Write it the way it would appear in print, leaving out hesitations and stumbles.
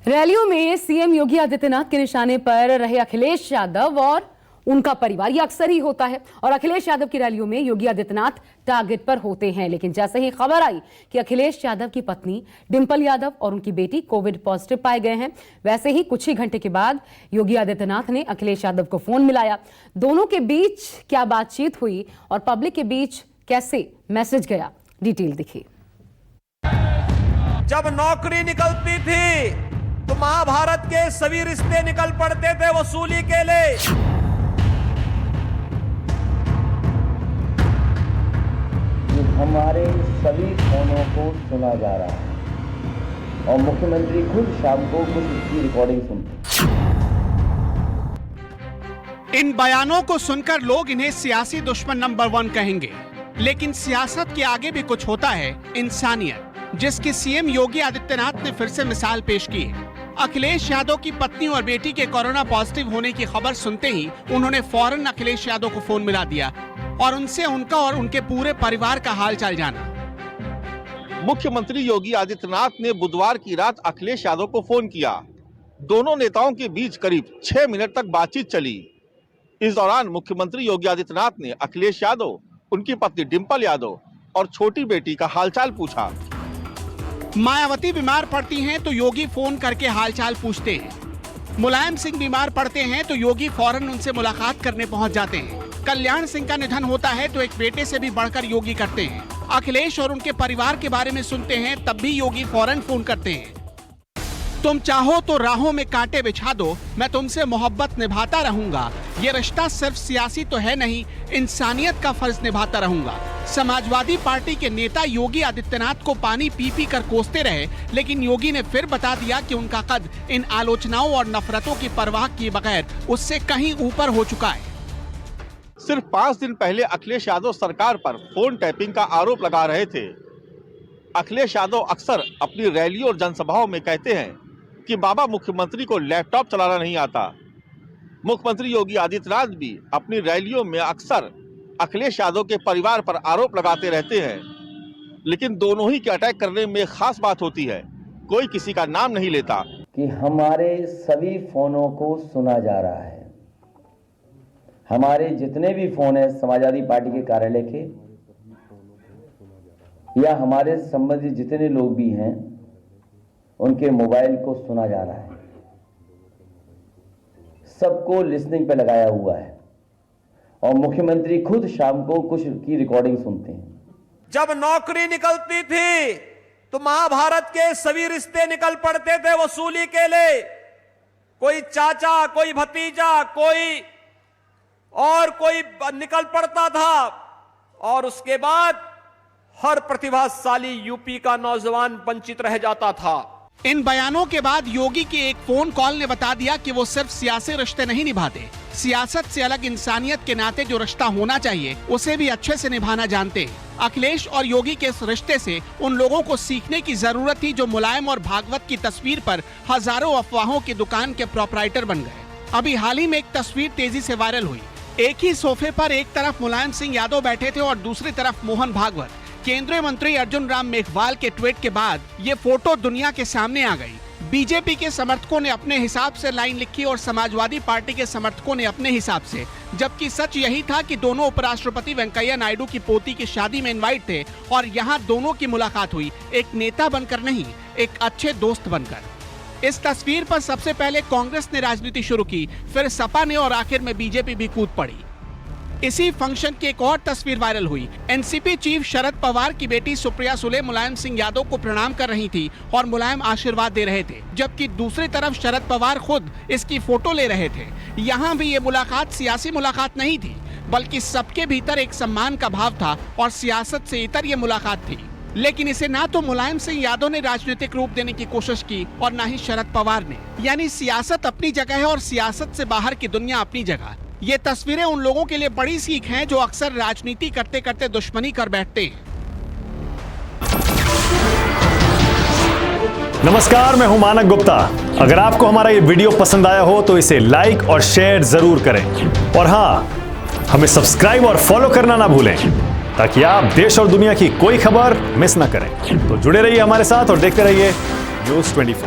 रैलियों में सीएम योगी आदित्यनाथ के निशाने पर रहे अखिलेश यादव और उनका परिवार, ये अक्सर ही होता है और अखिलेश यादव की रैलियों में योगी आदित्यनाथ टारगेट पर होते हैं। लेकिन जैसे ही खबर आई कि अखिलेश यादव की पत्नी डिंपल यादव और उनकी बेटी कोविड पॉजिटिव पाए गए हैं, वैसे ही कुछ ही घंटे के बाद योगी आदित्यनाथ ने अखिलेश यादव को फोन मिलाया। दोनों के बीच क्या बातचीत हुई और पब्लिक के बीच कैसे मैसेज गया, डिटेल देखिए। जब नौकरी निकलती थी तो महाभारत के सभी रिश्ते निकल पड़ते थे वसूली के लिए। हमारे सभी फोनों को सुना जा रहा है और मुख्यमंत्री खुद शाम को कुछ इसकी रिकॉर्डिंग सुनते। इन बयानों को सुनकर लोग इन्हें सियासी दुश्मन नंबर 1 कहेंगे, लेकिन सियासत के आगे भी कुछ होता है, इंसानियत, जिसकी सीएम योगी आदित्यनाथ ने फिर से मिसाल पेश की है। अखिलेश यादव की पत्नी और बेटी के कोरोना पॉजिटिव होने की खबर सुनते ही उन्होंने फौरन अखिलेश यादव को फोन मिला दिया और उनसे उनका और उनके पूरे परिवार का हालचाल जाना। मुख्यमंत्री योगी आदित्यनाथ ने बुधवार की रात अखिलेश यादव को फोन किया। दोनों नेताओं के बीच करीब 6 मिनट तक बातचीत चली। इस दौरान मुख्यमंत्री योगी आदित्यनाथ ने अखिलेश यादव, उनकी पत्नी डिंपल यादव और छोटी बेटी का हालचाल पूछा। मायावती बीमार पड़ती हैं तो योगी फोन करके हालचाल पूछते हैं। मुलायम सिंह बीमार पड़ते हैं तो योगी फौरन उनसे मुलाकात करने पहुंच जाते हैं। कल्याण सिंह का निधन होता है तो एक बेटे से भी बढ़कर योगी करते हैं। अखिलेश और उनके परिवार के बारे में सुनते हैं तब भी योगी फौरन फोन करते हैं। तुम चाहो तो राहों में कांटे बिछा दो, मैं तुमसे मोहब्बत निभाता रहूंगा। ये रिश्ता सिर्फ सियासी तो है नहीं, इंसानियत का फर्ज निभाता रहूंगा। समाजवादी पार्टी के नेता योगी आदित्यनाथ को पानी पी पी कर कोसते रहे, लेकिन योगी ने फिर बता दिया कि उनका कद इन आलोचनाओं और नफरतों की परवाह किए बगैर उससे कहीं ऊपर हो चुका है। सिर्फ 5 दिन पहले अखिलेश यादव सरकार पर फोन टैपिंग का आरोप लगा रहे थे। अखिलेश यादव अक्सर अपनी रैलियों और जनसभाओं में कहते हैं कि बाबा मुख्यमंत्री को लैपटॉप चलाना नहीं आता। मुख्यमंत्री योगी आदित्यनाथ भी अपनी रैलियों में अक्सर अखिलेश यादव के परिवार पर आरोप लगाते रहते हैं, लेकिन दोनों ही के अटैक करने में खास बात होती है, कोई किसी का नाम नहीं लेता। कि हमारे सभी फोनों को सुना जा रहा है। हमारे जितने भी फोन हैं समाजवादी पार्टी के कार्यालय के या हमारे संबंधित जितने लोग भी हैं, उनके मोबाइल को सुना जा रहा है। सबको लिसनिंग पे लगाया हुआ है और मुख्यमंत्री खुद शाम को कुछ की रिकॉर्डिंग सुनते हैं। जब नौकरी निकलती थी तो महाभारत के सभी रिश्ते निकल पड़ते थे वसूली के लिए। कोई चाचा, कोई भतीजा, कोई निकल पड़ता था और उसके बाद हर प्रतिभाशाली यूपी का नौजवान वंचित रह जाता था। इन बयानों के बाद योगी की एक फोन कॉल ने बता दिया कि वो सिर्फ सियासी रिश्ते नहीं निभाते, सियासत से अलग इंसानियत के नाते जो रिश्ता होना चाहिए उसे भी अच्छे से निभाना जानते हैं। अखिलेश और योगी के इस रिश्ते से उन लोगों को सीखने की जरूरत थी जो मुलायम और भागवत की तस्वीर पर हजारों अफवाहों की दुकान के प्रोपराइटर बन गए। अभी हाल ही में एक तस्वीर तेजी से वायरल हुई। एक ही सोफे पर एक तरफ मुलायम सिंह यादव बैठे थे और दूसरी तरफ मोहन भागवत। केंद्रीय मंत्री अर्जुन राम मेघवाल के ट्वीट के बाद ये फोटो दुनिया के सामने आ गई। बीजेपी के समर्थकों ने अपने हिसाब से लाइन लिखी और समाजवादी पार्टी के समर्थकों ने अपने हिसाब से, जबकि सच यही था कि दोनों उपराष्ट्रपति वेंकैया नायडू की पोती की शादी में इनवाइट थे और यहाँ दोनों की मुलाकात हुई, एक नेता बनकर नहीं, एक अच्छे दोस्त बनकर। इस तस्वीर पर सबसे पहले कांग्रेस ने राजनीति शुरू की, फिर सपा ने और आखिर में बीजेपी भी कूद पड़ी। इसी फंक्शन की एक और तस्वीर वायरल हुई। एनसीपी चीफ शरद पवार की बेटी सुप्रिया सुले मुलायम सिंह यादव को प्रणाम कर रही थी और मुलायम आशीर्वाद दे रहे थे, जबकि दूसरी तरफ शरद पवार खुद इसकी फोटो ले रहे थे। यहाँ भी ये मुलाकात सियासी मुलाकात नहीं थी, बल्कि सबके भीतर एक सम्मान का भाव था और सियासत से इतर ये मुलाकात थी। लेकिन इसे ना तो मुलायम सिंह यादव ने राजनीतिक रूप देने की कोशिश की और ना ही शरद पवार ने। यानी सियासत अपनी जगह है और सियासत से बाहर की दुनिया अपनी जगह। ये तस्वीरें उन लोगों के लिए बड़ी सीख हैं जो अक्सर राजनीति करते करते दुश्मनी कर बैठते हैं। नमस्कार, मैं हूं मानक गुप्ता। अगर आपको हमारा ये वीडियो पसंद आया हो तो इसे लाइक और शेयर जरूर करें और हाँ, हमें सब्सक्राइब और फॉलो करना ना भूलें ताकि आप देश और दुनिया की कोई खबर मिस ना करें। तो जुड़े रहिए हमारे साथ और देखते रहिए न्यूज़ 24।